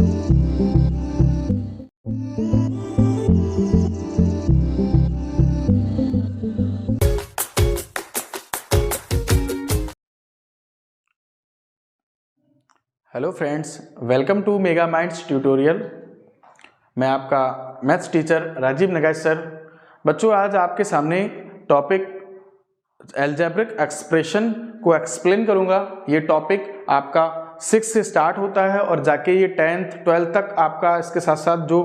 Hello friends, welcome to mega minds tutorial. मैं आपका maths teacher Rajiv नगाइश sir. बच्चों, आज आपके सामने टॉपिक एल्जेब्रिक एक्सप्रेशन को एक्सप्लेन करूंगा। ये टॉपिक आपका 6 से स्टार्ट होता है और जाके ये 10th 12th तक आपका, इसके साथ साथ जो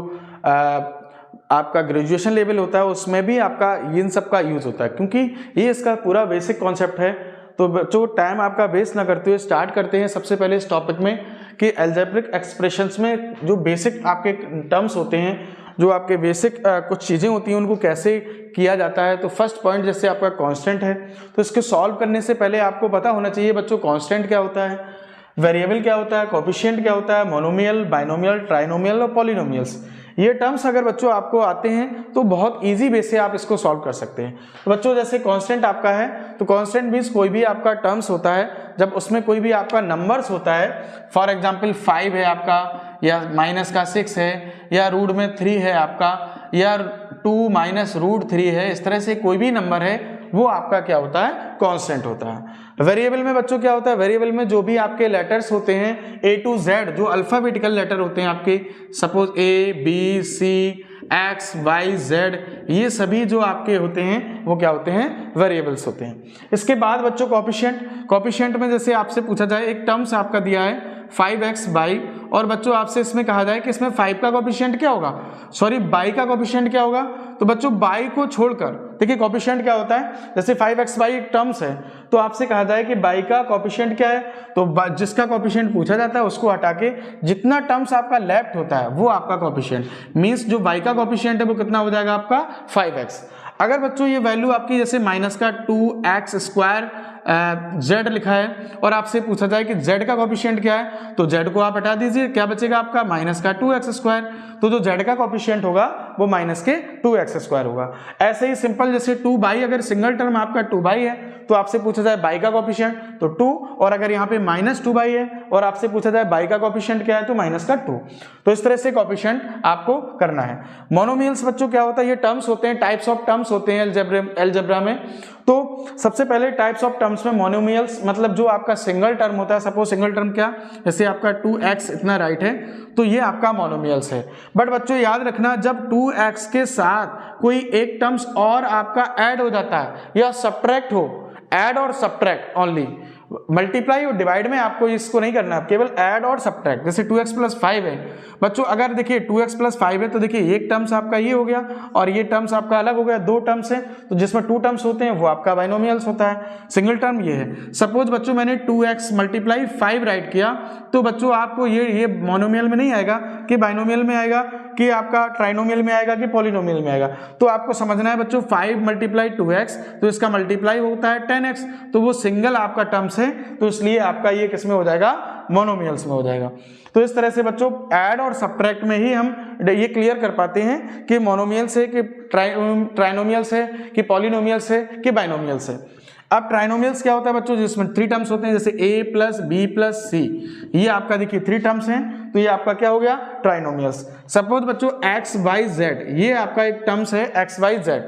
आपका ग्रेजुएशन लेवल होता है उसमें भी आपका इन सब का यूज होता है, क्योंकि ये इसका पूरा बेसिक कॉन्सेप्ट है। तो बच्चों, टाइम आपका वेस्ट ना करते हुए स्टार्ट करते हैं सबसे पहले इस टॉपिक में कि एल्जेब्रिक एक्सप्रेशंस में जो बेसिक आपके टर्म्स होते हैं, जो आपके बेसिक कुछ चीज़ें होती हैं, उनको कैसे किया जाता है। तो फर्स्ट पॉइंट, जैसे आपका कांस्टेंट है, तो इसको सॉल्व करने से पहले आपको पता होना चाहिए बच्चों कांस्टेंट क्या होता है, वेरिएबल क्या होता है, कोएफिशिएंट क्या होता है, मोनोमियल, बाइनोमियल, ट्राइनोमियल और पॉलिनोमियल्स। ये टर्म्स अगर बच्चों आपको आते हैं तो बहुत इजी वे से आप इसको सॉल्व कर सकते हैं। तो बच्चों, जैसे कांस्टेंट आपका है, तो कांस्टेंट मींस कोई भी आपका टर्म्स होता है जब उसमें कोई भी आपका नंबर्स होता है। फॉर एग्जांपल 5 है आपका, या माइनस का 6 है, या रूट में 3 है आपका, या 2 माइनस रूट 3 है। इस तरह से कोई भी नंबर है वो आपका क्या होता है, कांस्टेंट होता है। वेरिएबल में बच्चों क्या होता है, वेरिएबल में जो भी आपके लेटर्स होते हैं A to Z, जो अल्फाबेटिकल लेटर होते हैं आपके, suppose A B C X Y Z, ये सभी जो आपके होते हैं वो क्या होते हैं, वेरिएबल्स होते हैं। इसके बाद बच्चों कोएफिशिएंट में जैसे आपसे पूछा जाए, एक टर्म्स आपका दिया है 5x बाई, और बच्चों आपसे इसमें कहा जाए कि इसमें 5 का कोएफिशिएंट क्या होगा, सॉरी बाई का कोएफिशिएंट क्या होगा। तो बच्चों बाई को छोड़कर देखिए कोएफिशिएंट क्या होता है। जैसे 5x बाई एक टर्म्स है, तो आपसे कहा जाए कि बाई का कोएफिशिएंट क्या है, तो जिसका कोएफिशिएंट पूछा जाता है उसको हटा के जितना टर्म्स आपका लेफ्ट होता है वो आपका कोएफिशिएंट, मींस जो बाई का कोएफिशिएंट है वो कितना हो जाएगा आपका 5x। अगर बच्चों ये वैल्यू आपकी जैसे माइनस का 2x स्क्वायर z लिखा है और आपसे पूछा जाए कि z का कोएफिशिएंट क्या है, तो z को आप हटा दीजिए, क्या बचेगा आपका माइनस का 2x स्क्वायर। तो जो z का कोएफिशिएंट होगा वो माइनस के 2x स्क्वायर होगा। ऐसे ही सिंपल, जैसे 2 बाई, अगर सिंगल टर्म आपका 2 बाई है तो आपसे पूछा जाए बाई का कोएफिशिएंट तो 2, और अगर यहाँ पे माइनस 2 बाई है और आपसे पूछा जाए बाई का कोएफिशिएंट क्या है तो माइनस का 2। तो इस तरह से कोएफिशिएंट आपको करना है। मोनोमियल्स बच्चों क्या होता है, ये टर्म्स होते हैं, टाइप्स ऑफ टर्म्स होते हैं अलजेब्रा में। तो सबसे पहले टाइप्स ऑफ टर्म्स में मोनोमियल्स मतलब जो आपका सिंगल टर्म होता है, सपोज सिंगल टर्म क्या, जैसे आपका 2x इतना राइट है, तो ये आपका मोनोमियल्स है। बट बच्चों याद रखना, जब 2x के साथ कोई एक टर्म्स और आपका ऐड हो जाता है या सब्ट्रैक्ट हो, ऐड और सब्ट्रैक्ट ओनली, मल्टीप्लाई और डिवाइड में आपको इसको नहीं करना, केवल ऐड और सब्ट्रैक्ट। जैसे 2x प्लस 5 है बच्चों, अगर देखिए 2x प्लस 5 है तो देखिए एक टर्म्स आपका ये हो गया और ये टर्म्स आपका अलग हो गया, 2 टर्म्स है, तो जिसमें 2 टर्म्स होते हैं वो आपका बाइनोमियल्स होता है। सिंगल टर्म ये है। सपोज बच्चों मैंने 2x मल्टीप्लाई 5 राइट किया, तो बच्चों आपको ये मोनोमियल में नहीं आएगा कि बाइनोमियल में आएगा, कि आपका ट्राइनोमियल में आएगा, कि पॉलिनोमियल में आएगा। तो आपको समझना है बच्चों 5 मल्टीप्लाई 2x, तो इसका मल्टीप्लाई होता है 10x, तो वो सिंगल आपका टर्म्स है, तो इसलिए आपका ये किस में हो जाएगा, मोनोमियल्स में हो जाएगा। तो इस तरह से बच्चों ऐड और सब्ट्रैक्ट में ही हम ये क्लियर कर पाते हैं कि मोनोमियल्स है कि ट्राइनोमियल्स है कि पॉलिनोमियल्स है कि बाइनोमियल्स है। अब ट्राइनोमियल्स क्या होता है बच्चों, जिसमें 3 टर्म्स होते हैं, जैसे a प्लस बी प्लस सी, ये आपका देखिए 3 टर्म्स हैं, तो ये आपका क्या हो गया, ट्राइनोमियल्स। सपोज बच्चों x y z, ये आपका एक टर्म्स है x y z,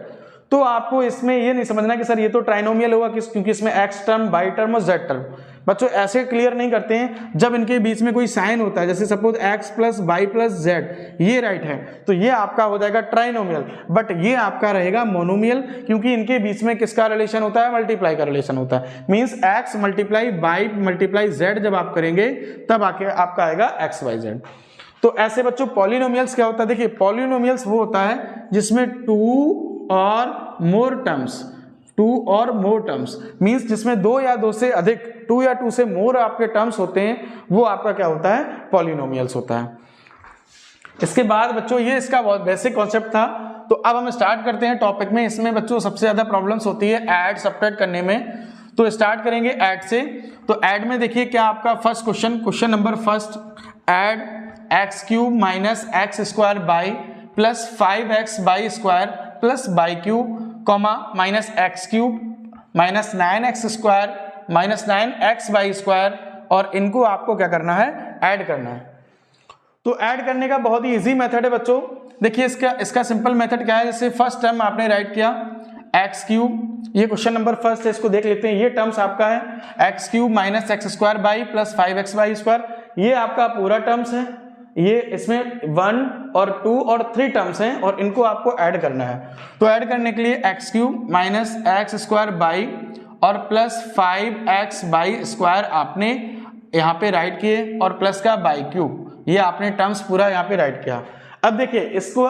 तो आपको इसमें ये नहीं समझना कि सर ये तो ट्राइनोमियल होगा, क्योंकि इसमें x टर्म, y टर्म और z टर्म। बच्चों ऐसे क्लियर नहीं करते हैं, जब इनके बीच में कोई साइन होता है, जैसे suppose x plus Y plus Z, ये राइट है, तो ये आपका हो जाएगा ट्राइनोमियल, बट ये आपका रहेगा मोनोमियल, क्योंकि इनके बीच में किसका रिलेशन होता है, मल्टीप्लाई का रिलेशन होता है। Means x multiply Y multiply Z जब आप करेंगे तब आके आपका आएगा एक्स वाई जेड। तो ऐसे बच्चों पॉलिनोमियल्स क्या होता है, देखिए पॉलिनोमियल्स वो होता है जिसमें 2 और मोर टर्म्स, 2 और मोर टर्म्स मींस जिसमें 2 या 2 से अधिक, 2 या 2 से मोर आपके टर्म्स होते हैं, वो आपका क्या होता है, पॉलिनोमियल्स होता है। इसके बाद बच्चों ये इसका बहुत बेसिक कॉन्सेप्ट था। तो अब हम स्टार्ट करते हैं टॉपिक में। इसमें बच्चों सबसे ज्यादा प्रॉब्लम्स होती है ऐड सब्ट्रैक्ट करने में, तो स्टार्ट करेंगे ऐड से। तो ऐड में देखिए क्या आपका first question number first, add x cube minus x square by plus 5x by square plus by cube comma minus x cube minus 9x square minus 9x by square, और इनको आपको क्या करना है, ऐड करना है। तो ऐड करने का बहुत ही इजी मेथड है बच्चों। देखिए इसका सिंपल मेथड क्या है, जैसे फर्स्ट टर्म आपने राइट किया एक्स क्यूब, ये क्वेश्चन नंबर फर्स्ट है, इसको देख लेते हैं। ये टर्म्स आपका है x cube minus x square by plus 5xy square, ये आपका पूरा टर्म्स है। ये इसमें 1 और 2 और 3 टर्म्स हैं और इनको आपको ऐड करना है। तो ऐड करने के लिए x cube minus x square by और प्लस 5x बाई स्क्वायर आपने यहाँ पे राइट किए और प्लस का बाई क्यूब, ये आपने टर्म्स पूरा यहाँ पे राइट किया। अब देखिए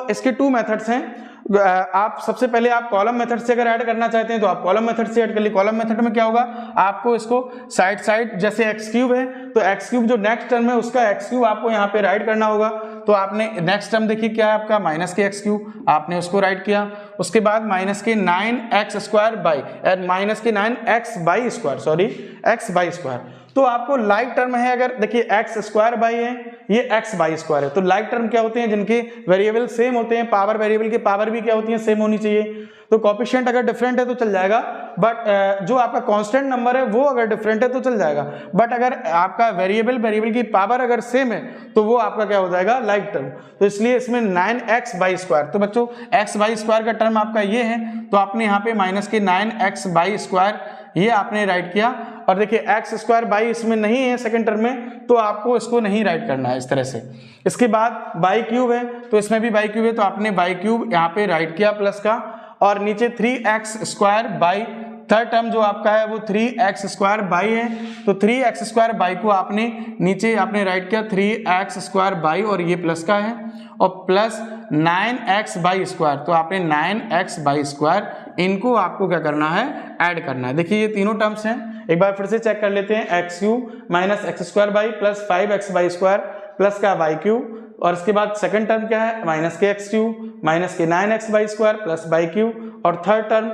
इसके 2 मेथड्स हैं। आप सबसे पहले आप कॉलम मेथड से अगर ऐड करना चाहते हैं तो आप कॉलम मेथड से ऐड कर लीजिए। कॉलम मेथड में क्या होगा, आपको इसको साइड जैसे एक्स क्यूब है तो एक्स क्यूब जो नेक्स्ट टर्म है उसका एक्स क्यूब आपको यहाँ पे राइट करना होगा। तो आपने नेक्स्ट टर्म देखिए क्या है आपका माइनस के एक्स क्यूब, आपने उसको राइट किया। उसके बाद माइनस के 9x स्क्वायर बाई माइनस के 9x by square, sorry x by square. तो आपको लाइक टर्म है, अगर देखिए एक्स स्क्वायर बाई है, ये एक्स बाई स्क्वायर है। तो लाइक टर्म क्या होते हैं, जिनके वेरिएबल सेम होते हैं, पावर वेरिएबल की पावर भी क्या होती है, सेम होनी चाहिए। तो कोएफिशिएंट अगर डिफरेंट है तो चल जाएगा, बट जो आपका कांस्टेंट नंबर है वो अगर डिफरेंट है तो चल जाएगा। बट अगर आपका वेरिएबल की पावर अगर सेम है तो वो आपका क्या हो जाएगा, लाइक टर्म। तो इसलिए इसमें 9x बाई स्क्वायर, तो बच्चों x बाई स्क्वायर का टर्म आपका ये है, तो आपने यहाँ पे माइनस के 9x बाई स्क्वायर ये आपने राइट किया। और देखिए एक्स स्क्वायर बाई इसमें नहीं है सेकंड टर्म में, तो आपको इसको नहीं राइट करना है इस तरह से। इसके बाद बाई क्यूब है, तो इसमें भी बाई क्यूब है, तो आपने बाई क्यूब यहाँ पे राइट किया प्लस का, और नीचे 3x square by, third term जो आपका है वो 3x स्क्वायर बाई है, तो 3x स्क्वायर बाई को आपने नीचे आपने राइट किया 3x स्क्वायर बाई, और ये प्लस का है, और प्लस 9x बाई स्क्वायर, तो आपने 9x बाई स्क्वायर, इनको आपको क्या करना है, ऐड करना है। देखिए ये तीनों टर्म्स हैं, एक बार फिर से चेक कर लेते हैं। X cube minus x square by plus 5x by square plus का बाई क्यूब, और इसके बाद सेकंड टर्म क्या है, माइनस के एक्स क्यूब माइनस के 9x by square plus by cube, और third term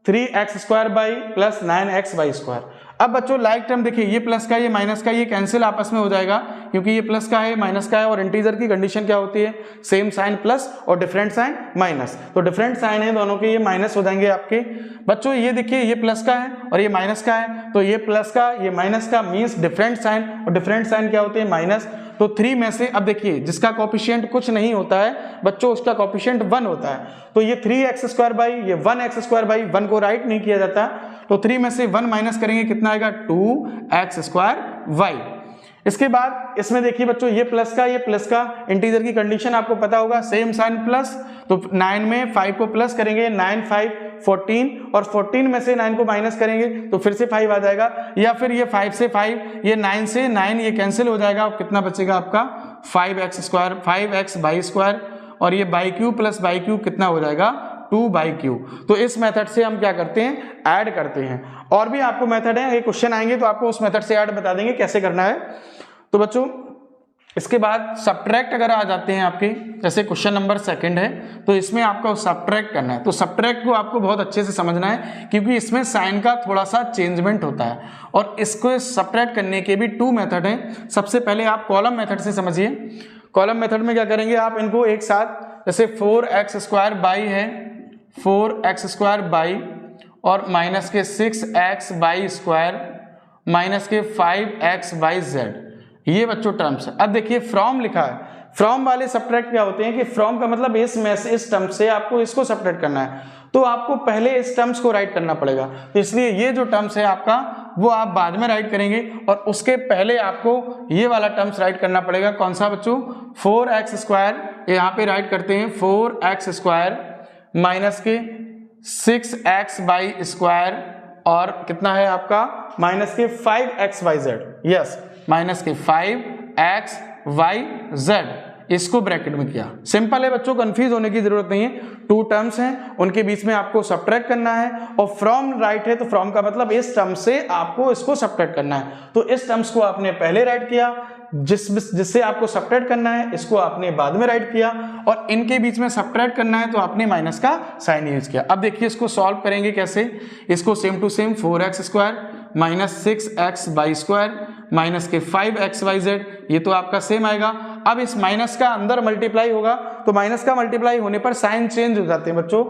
3x square by plus 9x by square. अब बच्चों लाइक टर्म देखिए, ये प्लस का ये माइनस का ये कैंसिल आपस में हो जाएगा, क्योंकि ये प्लस का है माइनस का है, और इंटीजर की कंडीशन क्या होती है, सेम साइन प्लस और डिफरेंट साइन माइनस। तो डिफरेंट साइन है दोनों के, ये माइनस हो जाएंगे आपके। बच्चों ये देखिए ये प्लस का है और ये माइनस का है, तो ये प्लस का ये माइनस का मीन्स डिफरेंट साइन, और डिफरेंट साइन क्या होते हैं, माइनस। तो 3 में से अब देखिए जिसका कोएफिशिएंट कुछ नहीं होता है बच्चों, उसका कोएफिशिएंट 1 होता है। तो ये 3x स्क्वायर बाई ये 1x स्क्वायर बाई, 1 को राइट नहीं किया जाता, तो 3 में से 1 माइनस करेंगे कितना आएगा, 2x स्क्वायर वाई। इसके बाद इसमें देखिए बच्चों ये प्लस का इंटीजर की कंडीशन आपको पता होगा, सेम साइन प्लस, तो 9 में 5 को प्लस करेंगे, 9 5 14, और 14 में से 9 को माइनस करेंगे तो फिर से 5 आ जाएगा, या फिर ये 5 से 5, ये 9 से 9 ये कैंसिल हो जाएगा, और कितना बचेगा आपका 5x square 5x by square, और ये by cube plus by cube कितना हो जाएगा 2 बाई क्यूब। तो इस मेथड से हम क्या करते हैं, ऐड करते हैं। और भी आपको मेथड है, ये क्वेश्चन आएंगे तो आपको उस मेथड से ऐड बता देंगे कैसे करना है। तो बच्चों इसके बाद सब्ट्रैक्ट अगर आ जाते हैं आपके, जैसे क्वेश्चन नंबर 2 है, तो इसमें आपको सब्ट्रैक्ट करना है। तो सब्ट्रैक्ट को आपको बहुत अच्छे से समझना है, क्योंकि इसमें साइन का थोड़ा सा चेंजमेंट होता है, और इसको सब्ट्रैक्ट करने के भी 2 मेथड हैं। सबसे पहले आप कॉलम मेथड से समझिए। कॉलम मेथड में क्या करेंगे, आप इनको एक साथ, जैसे 4x स्क्वायर बाई है, 4x स्क्वायर बाई और माइनस के 6x बाई स्क्वायर माइनस के 5x बाई जेड, ये बच्चों टर्म्स है। अब देखिए फ्रॉम लिखा है, फ्रॉम वाले सब्ट्रैक्ट क्या होते हैं कि फ्रॉम का मतलब इस टर्म से आपको इसको सब्ट्रैक्ट करना है, तो आपको पहले इस टर्म्स को राइट करना पड़ेगा। तो इसलिए ये जो टर्म्स है आपका वो आप बाद में राइट करेंगे, और उसके पहले आपको ये वाला टर्म्स राइट करना पड़ेगा। कौन सा बच्चों, 4x स्क्वायर, यहाँ पे राइट करते हैं 4x स्क्वायर माइनस के 6x बाई स्क्वायर, और कितना है आपका माइनस के 5x Y Z, yes minus के 5x वाई जेड, इसको ब्रैकेट में किया। सिंपल है बच्चों, कंफ्यूज होने की जरूरत नहीं है। 2 टर्म्स हैं, उनके बीच में आपको सब्ट्रैक्ट करना है, और फ्रॉम राइट है तो फ्रॉम का मतलब इस टर्म से आपको इसको सब्ट्रैक्ट करना है। तो इस टर्म्स को आपने पहले राइट किया, जिससे आपको सब्ट्रैक्ट करना है इसको आपने बाद में राइट किया, और इनके बीच में सब्ट्रैक्ट करना है तो आपने माइनस का साइन यूज किया। अब देखिए इसको सॉल्व करेंगे कैसे, इसको same to same 4x square minus 6x by square minus के 5x वाई जेड, ये तो आपका सेम आएगा। अब इस माइनस का अंदर मल्टीप्लाई होगा, तो माइनस का मल्टीप्लाई होने पर साइन चेंज हो जाते हैं बच्चों।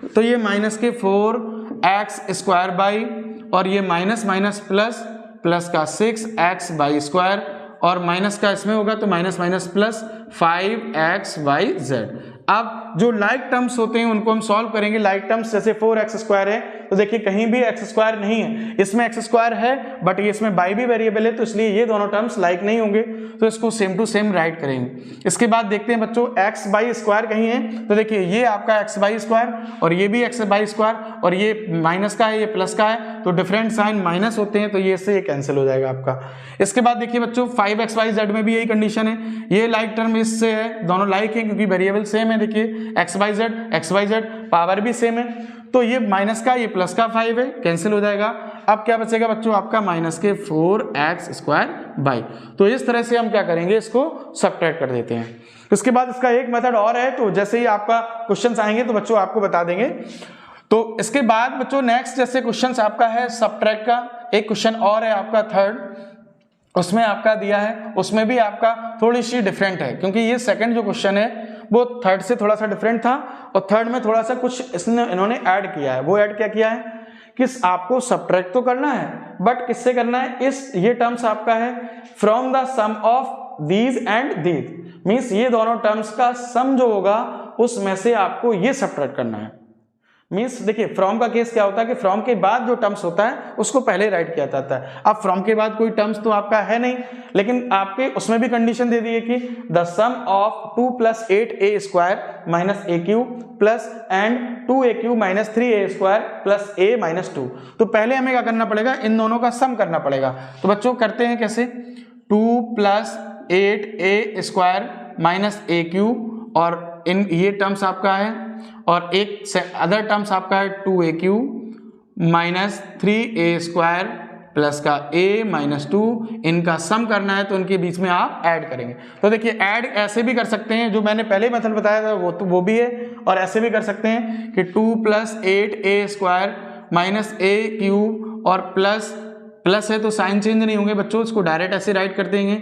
तो ये माइनस के 4x स्क्वायर बाई, और ये माइनस माइनस प्लस, प्लस का 6x बाई स्क्वायर, और माइनस का इसमें होगा तो माइनस माइनस प्लस 5xyz। अब जो लाइक टर्म्स होते हैं उनको हम सॉल्व करेंगे। लाइक टर्म्स जैसे 4x² है तो देखिए कहीं भी x² नहीं है, इसमें x² है बट ये इसमेमें y भी वेरिएबल है, तो इसलिए ये दोनों टर्म्स लाइक नहीं होंगे, तो इसको सेम टू सेम राइट करेंगे। इसके बाद देखते हैं बच्चों x/² कहीं है तो देखिए ये आपका x/² और ये भी x/² और ये माइनस का है ये प्लस का है, तो डिफरेंट साइन माइनस होते हैं तो ये इससे ये कैंसिल हो जाएगा आपका। इसके बाद देखिए बच्चों 5xyz में भी यही कंडीशन है, ये लाइक टर्म इससे है, दोनों लाइक है क्योंकि वेरिएबल सेम है। देखिए xyz पावर भी सेम है, तो ये माइनस का ये प्लस का 5 है, कैंसिल हो जाएगा। अब क्या बचेगा बच्चों आपका माइनस के 4x² तो इस तरह से हम क्या करेंगे, इसको सब्ट्रैक्ट कर देते हैं। इसके बाद इसका एक मेथड और है, तो जैसे ही आपका क्वेश्चंस आएंगे तो बच्चों आपको बता देंगे। तो इसके बाद बच्चों नेक्स्ट जैसे क्वेश्चंस आपका है सब्ट्रैक्ट का, एक क्वेश्चन और है आपका थर्ड, उसमें आपका दिया है, उसमें भी आपका थोड़ी सी डिफरेंट है क्योंकि ये सेकंड जो क्वेश्चन है वो थर्ड से थोड़ा सा डिफरेंट था और थर्ड में थोड़ा सा कुछ इन्होंने ऐड किया है। वो ऐड क्या किया है कि आपको सब्ट्रैक्ट तो करना है बट किससे करना है, इस ये टर्म्स आपका है from the sum of these and these, means ये दोनों टर्म्स का सम जो होगा उसमें से आपको ये सब्ट्रैक्ट करना है। मीन्स देखिए फ्रॉम का केस क्या होता है कि फ्रॉम के बाद जो टर्म्स होता है उसको पहले राइट किया जाता है। अब फ्रॉम के बाद कोई टर्म्स तो आपका है नहीं, लेकिन आपके उसमें भी कंडीशन दे दी है कि the sum of 2 + 8a² - aq plus and 2aq - 3a² + a - 2। तो पहले हमें क्या करना पड़ेगा, इन दोनों का सम करना पड़ेगा। तो बच्चों करते हैं कैसे, 2 + 8a² - aq और इन ये टर्म्स आपका है और एक अदर टर्म्स आपका है 2aq - 3a² प्लस का a - 2, इनका सम करना है तो इनके बीच में आप ऐड करेंगे। तो देखिए ऐड ऐसे भी कर सकते हैं, जो मैंने पहले मेथड बताया था वो भी है, और ऐसे भी कर सकते हैं कि 2 + 8a² - a³ और प्लस है तो साइन चेंज नहीं होंगे बच्चों, इसको डायरेक्ट ऐसे राइट कर देंगे।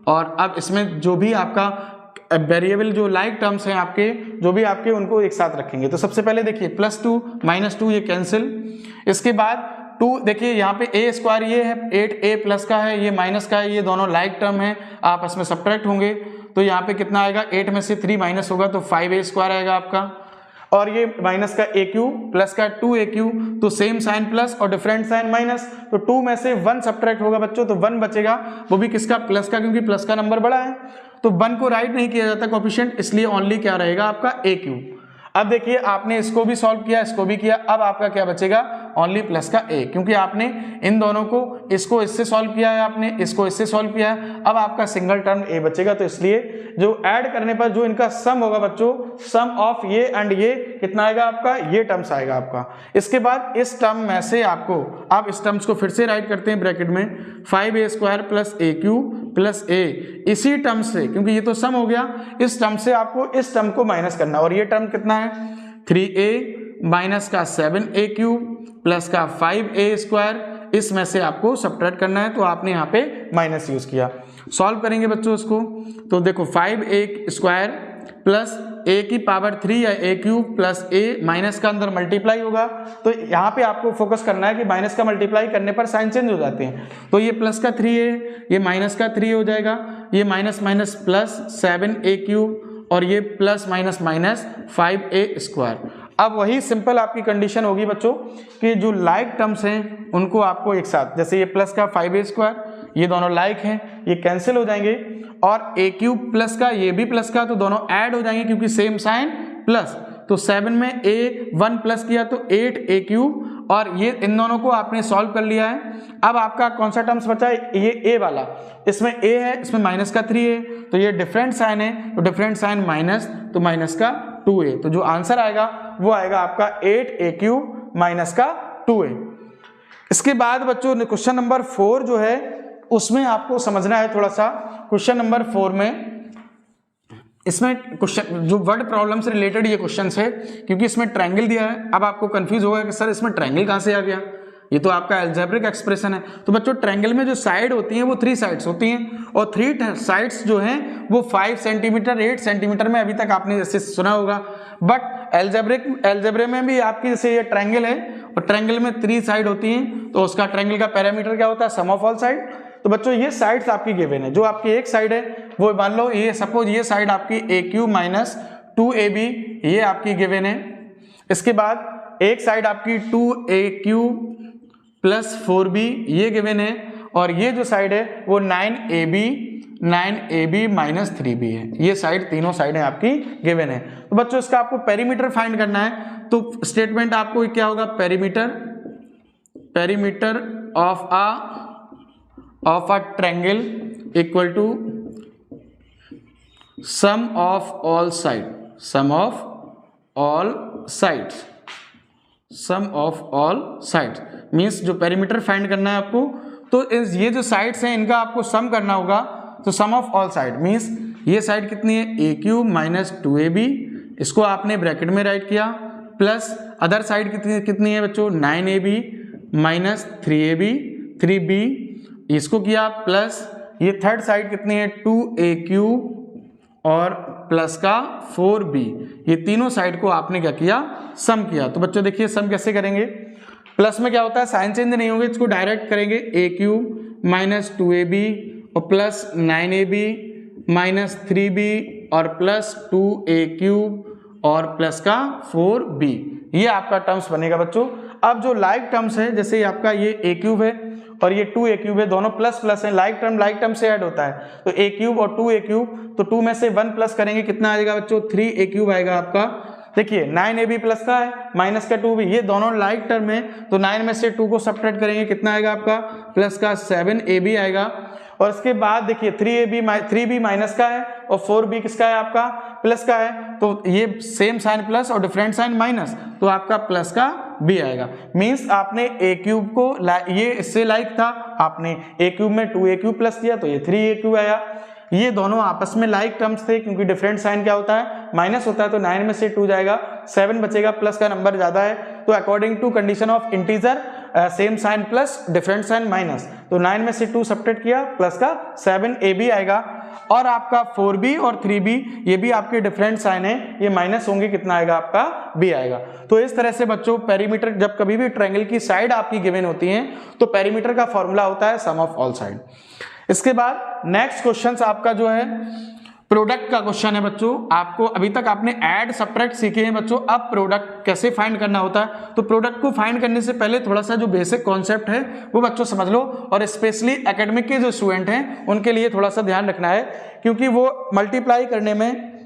और अब इसमें जो भी आपका वेरिएबल जो लाइक टर्म्स हैं आपके जो भी आपके उनको एक साथ रखेंगे। तो सबसे पहले देखिए +2 - 2 ये कैंसिल। इसके बाद 2 देखिए यहाँ पे a² ये है, 8a प्लस का है, ये माइनस का है, ये दोनों लाइक टर्म है, आपस में सब्ट्रैक्ट होंगे तो यहाँ पे कितना आएगा, 8 में से 3 माइनस होगा तो 5a² आएगा आपका, और ये माइनस का aq प्लस का 2aq, तो सेम साइन प्लस और डिफरेंट साइन माइनस, तो 2 में से 1 सब्ट्रैक्ट होगा बच्चों तो 1 बचेगा, वो भी किसका, प्लस का, क्योंकि प्लस का नंबर बड़ा है तो 1 को राइट नहीं किया जाता कोएफिशिएंट, इसलिए ओनली क्या रहेगा आपका aq। अब देखिए आपने इसको भी सॉल्व किया, इसको भी किया, अब आपका क्या बचेगा, ओनली प्लस का a, क्योंकि आपने इन दोनों को, इसको इससे सॉल्व किया है, आपने इसको इससे सॉल्व किया है, अब आपका सिंगल टर्म a बचेगा। तो इसलिए जो ऐड करने पर जो इनका सम होगा बच्चों, सम ऑफ ये एंड ये कितना आएगा आपका, ये टर्म्स आएगा आपका। इसके बाद इस टर्म में से आपको, आप इस टर्म्स को फिर से राइट करते हैं ब्रैकेट में, 5a² + aq प्लस a, इसी टर्म से, क्योंकि ये तो सम हो गया, इस टर्म से आपको इस टर्म को माइनस करना, और ये टर्म कितना है 3a माइनस का 7aq प्लस का 5a², इसमें से आपको सब्ट्रैक्ट करना है, तो आपने यहाँ पे माइनस यूज किया। सॉल्व करेंगे बच्चों इसको, तो देखो 5a² प्लस a की पावर 3 या a³ प्लस a, माइनस का अंदर मल्टीप्लाई होगा, तो यहाँ पे आपको फोकस करना है कि माइनस का मल्टीप्लाई करने पर साइन चेंज हो जाते हैं, तो ये प्लस का 3a, ये माइनस का 3 हो जाएगा, ये माइनस माइनस प्लस 7aq और ये प्लस माइनस माइनस 5a²। अब वही सिंपल आपकी कंडीशन होगी बच्चों कि जो लाइक टर्म्स हैं उनको आपको एक साथ, जैसे ये प्लस का 5a², ये दोनों लाइक हैं, ये कैंसिल हो जाएंगे, और a³ प्लस का, ये भी प्लस का, तो दोनों ऐड हो जाएंगे क्योंकि सेम साइन प्लस, तो 7 में a 1 प्लस किया तो 8aq, और ये इन दोनों को आपने सॉल्व कर लिया है। अब आपका कौन सा टर्म्स बचा है, ये a वाला, इसमें a है, इसमें माइनस का 3 है, तो ये डिफरेंट साइन है, तो डिफरेंट साइन माइनस, तो माइनस का 2a, तो जो आंसर आएगा वो आएगा आपका 8aq माइनस का 2a। इसके बाद बच्चों क्वेश्चन नंबर 4 जो है उसमें आपको समझना है थोड़ा सा। क्वेश्चन नंबर 4 में, इसमें क्वेश्चन जो वर्ड प्रॉब्लम से रिलेटेड ये क्वेश्चन है, क्योंकि इसमें ट्रायंगल दिया है। अब आपको कंफ्यूज होगा कि सर इसमें ट्रायंगल कहाँ से आ गया, ये तो आपका अलजेब्रिक एक्सप्रेशन है। तो बच्चों ट्रायंगल में जो साइड होती हैं वो 3 साइड्स होती हैं, और 3 साइड्स जो हैं वो 5 सेंटीमीटर 8 सेंटीमीटर में अभी तक आपने जैसे सुना होगा, बट एल्जेब्रे में भी आपकी जैसे ये ट्रायंगल है और ट्रायंगल में 3 साइड होती हैं, तो उसका ट्रायंगल का पैरामीटर क्या होता है, सम ऑफ ऑल साइड। तो बच्चों ये साइड्स आपकी गिवन है, जो आपकी एक साइड है वो मान लो ये सपोज ये साइड आपकी AQ माइनस 2AB ये आपकी गिवन है। इसके बाद एक साइड आपकी 2AQ प्लस 4B ये गिवन है, और ये जो साइड है वो 9AB माइनस 3B है। ये साइड तीनों साइडें आपकी गिवन है। तो बच्चों इसका आपको पेरीमीटर फाइंड करना है, तो स्टेटमेंट आपको क्या होगा, perimeter of a triangle equal to sum of all sides means जो पेरीमीटर फाइंड करना है आपको, तो ये जो साइड्स हैं इनका आपको सम करना होगा। तो सम ऑफ ऑल साइड मीन्स ये साइड कितनी है AQ माइनस 2AB, इसको आपने ब्रैकेट में राइट किया, प्लस अदर साइड कितनी है बच्चों 9AB माइनस 3B, इसको किया, प्लस ये थर्ड साइड कितनी है 2AQ और प्लस का 4B, ये तीनों साइड को आपने क्या किया, सम किया। तो बच्चों देखिए सम कैसे करेंगे, प्लस में क्या होता है साइन चेंज नहीं होंगे, इसको डायरेक्ट करेंगे AQ माइनस 2AB और प्लस 9AB माइनस 3B और प्लस 2AQ और प्लस का 4B, ये आपका टर्म्स बनेगा बच्चों। अब जो लाइक टर्म्स है, जैसे आपका ये A³ है और ये 2A³ है, दोनों प्लस प्लस है, लाइक टर्म से ऐड होता है, तो A³ और 2A³, तो 2 में से 1 प्लस करेंगे कितना आएगा बच्चों 3A³ आएगा आपका। देखिए 9AB प्लस का है माइनस का 2B, ये दोनों लाइक टर्म है, तो 9 में से 2 को सब्ट्रैक्ट करेंगे कितना आएगा आपका प्लस का 7AB आएगा। और इसके बाद देखिए 3B माइनस का है और 4B किसका है आपका प्लस का है, तो ये सेम साइन प्लस और डिफरेंट साइन माइनस, तो आपका प्लस का B आएगा। मीन्स आपने A³ को ये इससे लाइक था, आपने A³ में 2AQ प्लस किया तो ये 3AQ आया। ये दोनों आपस में लाइक टर्म्स थे, क्योंकि डिफरेंट साइन क्या होता है माइनस होता है, तो 9 में से 2 जाएगा, 7 बचेगा, प्लस का नंबर ज्यादा है, तो according to condition of integer same sign plus different sign minus, तो 9 में से 2 सब्ट्रैक्ट किया, प्लस का 7AB आएगा। और आपका 4B और 3B ये भी आपके डिफरेंट साइन है, ये माइनस होंगे, कितना आएगा आपका B आएगा। तो इस तरह से बच्चों पेरीमीटर, जब कभी भी ट्रायंगल की साइड आपकी गिवन होती है तो पेरीमीटर का फॉर्मूला होता है सम ऑफ ऑल साइड। इसके बाद नेक्स्ट क्वेश्चन आपका जो है प्रोडक्ट का क्वेश्चन है बच्चों। आपको अभी तक आपने ऐड सब्ट्रैक्ट सीखे हैं बच्चों, अब प्रोडक्ट कैसे फाइंड करना होता है। तो प्रोडक्ट को फाइंड करने से पहले थोड़ा सा जो बेसिक कॉन्सेप्ट है वो बच्चों समझ लो, और स्पेशली एकेडमिक के जो स्टूडेंट हैं उनके लिए थोड़ा सा ध्यान रखना है, क्योंकि वो मल्टीप्लाई करने में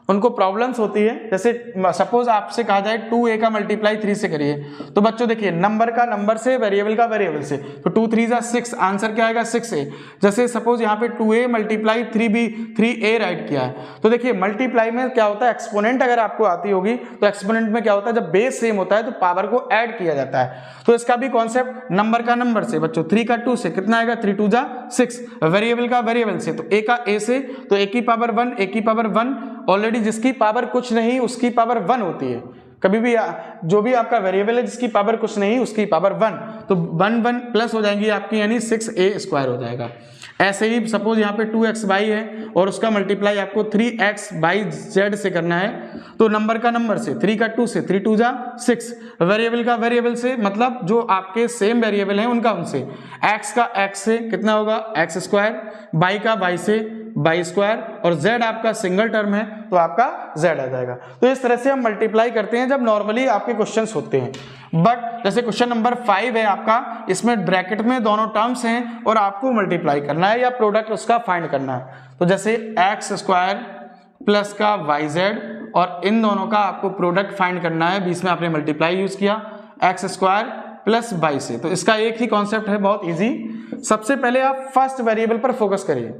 उनको प्रॉब्लम्स होती है। जैसे सपोज आपसे कहा जाए 2A का मल्टीप्लाई 3 से करिए, तो बच्चों देखिए नंबर का नंबर से, वेरिएबल का वेरिएबल से, तो 2 3 जा 6, आंसर क्या आएगा 6A। जैसे सपोज यहाँ पे 2A मल्टीप्लाई 3A राइट किया है, तो देखिए मल्टीप्लाई में क्या होता है, एक्सपोनेंट अगर आपको आती होगी तो एक्सपोनेंट में क्या होता है, जब बेस सेम होता है तो पावर को ऐड किया जाता है। तो इसका भी कॉन्सेप्ट नंबर का नंबर से बच्चों, 3 का 2 से कितना आएगा 3 2 जा 6, वेरिएबल का वेरिएबल से, तो A का A से, तो A की पावर 1, A की पावर 1, ऑलरेडी जिसकी पावर कुछ नहीं उसकी पावर 1 होती है। कभी भी जो भी आपका वेरिएबल है जिसकी पावर कुछ नहीं उसकी पावर 1, तो 1 1 प्लस हो जाएंगी आपकी, यानी 6A² हो जाएगा। ऐसे ही सपोज यहाँ पे 2x/y है और उसका मल्टीप्लाई आपको 3x/z से करना है, तो नंबर का नंबर से, 3 का 2 से, 3 2 जा 6, वेरिएबल का वेरिएबल से, मतलब जो आपके सेम वेरिएबल हैं उनका उनसे, x का x से कितना होगा x², y का y से y², और z आपका सिंगल टर्म है तो आपका z आ जाएगा। तो इस तरह से हम मल्टीप्लाई करते हैं जब नॉर्मली आपके क्वेश्चंस होते हैं। बट जैसे क्वेश्चन नंबर 5 है आपका, इसमें ब्रैकेट में दोनों टर्म्स हैं और आपको मल्टीप्लाई करना है या प्रोडक्ट उसका फाइंड करना है। तो जैसे x² प्लस का yz, और इन दोनों का आपको प्रोडक्ट फाइंड करना है, बीच में आपने मल्टीप्लाई यूज किया x² प्लस y से। तो इसका एक ही कॉन्सेप्ट है, बहुत ईजी। सबसे पहले आप फर्स्ट वेरिएबल पर फोकस करिए,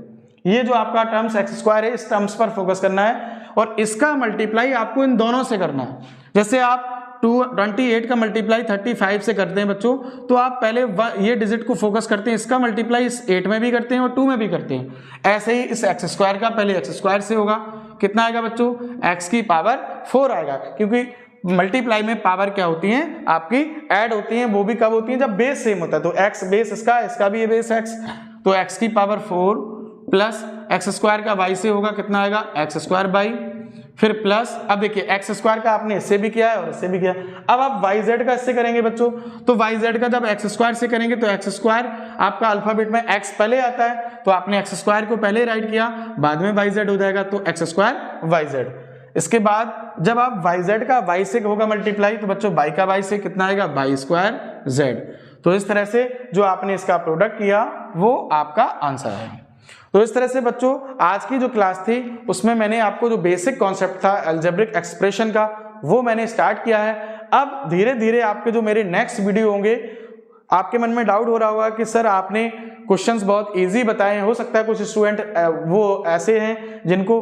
ये जो आपका टर्म्स x² है इस टर्म्स पर फोकस करना है, और इसका मल्टीप्लाई आपको इन दोनों से करना है। जैसे आप 28 का मल्टीप्लाई 35 से करते हैं बच्चों, तो आप pहले ये डिजिट को फोकस करते हैं, इसका मल्टीप्लाई इस 8 में भी करते हैं और 2 में भी करते हैं। ऐसे ही इस x² का पहले x² से होगा, कितना आएगा बच्चों x की पावर 4 आएगा, क्योंकि मल्टीप्लाई में पावर क्या होती हैं आपकी ऐड होती हैं, वो भी कब होती हैं जब बेस सेम होता है। तो x बेस इसका भी बेस x, तो x की पावर 4 प्लस x² का y से होगा, कितना आएगा x²/, फिर प्लस, अब देखिए एक्स स्क्वायर का आपने इससे भी किया है और इससे भी किया। अब आप वाई जेड का इससे करेंगे बच्चों, तो वाई जेड का जब एक्स स्क्वायर से करेंगे तो एक्स स्क्वायर आपका अल्फाबेट में एक्स पहले आता है, तो आपने एक्स स्क्वायर को पहले राइट किया, बाद में वाई जेड हो जाएगा, तो एक्स स्क्वायर वाई जेड। इसके बाद जब आप वाई जेड का वाई से होगा मल्टीप्लाई, तो बच्चों वाई का वाई से कितना आएगा, वाई स्क्वायर जेड। तो इस तरह से जो आपने इसका प्रोडक्ट किया वो आपका आंसर है। तो इस तरह से बच्चों आज की जो क्लास थी उसमें मैंने आपको जो बेसिक कॉन्सेप्ट था अलजेब्रिक एक्सप्रेशन का वो मैंने स्टार्ट किया है। अब धीरे धीरे आपके जो मेरे नेक्स्ट वीडियो होंगे, आपके मन में डाउट हो रहा होगा कि सर आपने क्वेश्चंस बहुत इजी बताए हैं, हो सकता है कुछ स्टूडेंट वो ऐसे हैं जिनको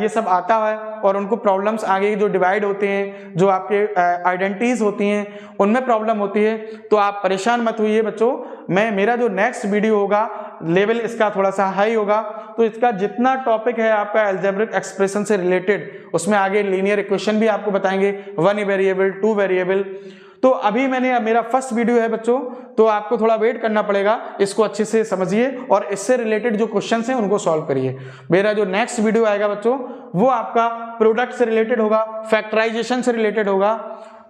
ये सब आता है और उनको प्रॉब्लम्स आगे जो डिवाइड होते हैं, जो आपके आइडेंटिटीज होती हैं उनमें प्रॉब्लम होती है। तो आप परेशान मत होइए बच्चों, मेरा जो नेक्स्ट वीडियो होगा लेवल इसका थोड़ा सा हाई होगा, तो इसका जितना टॉपिक है आपका अलजेब्रिक एक्सप्रेशन से रिलेटेड उसमें आगे लीनियर इक्वेशन भी आपको बताएंगे, 1 वेरिएबल 2 वेरिएबल। तो अभी मेरा फर्स्ट वीडियो है बच्चों, तो आपको थोड़ा वेट करना पड़ेगा, इसको अच्छे से समझिए और इससे रिलेटेड जो क्वेश्चंस हैं उनको सॉल्व करिए। मेरा जो नेक्स्ट वीडियो आएगा बच्चों वो आपका प्रोडक्ट से रिलेटेड होगा, फैक्टराइजेशन से रिलेटेड होगा,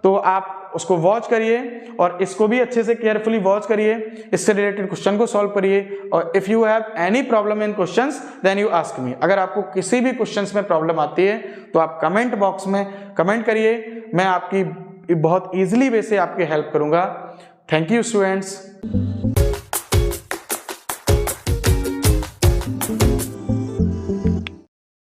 तो आप उसको वॉच करिए और इसको भी अच्छे से केयरफुली वॉच करिए, इससे रिलेटेड क्वेश्चन को सॉल्व करिए। और if you have any problem in questions then you ask me. अगर आपको किसी भी क्वेश्चंस में प्रॉब्लम आती है तो आप कमेंट बॉक्स में कमेंट करिए, मैं आपकी बहुत इजीली वे से आपकी हेल्प करूंगा। Thank you students.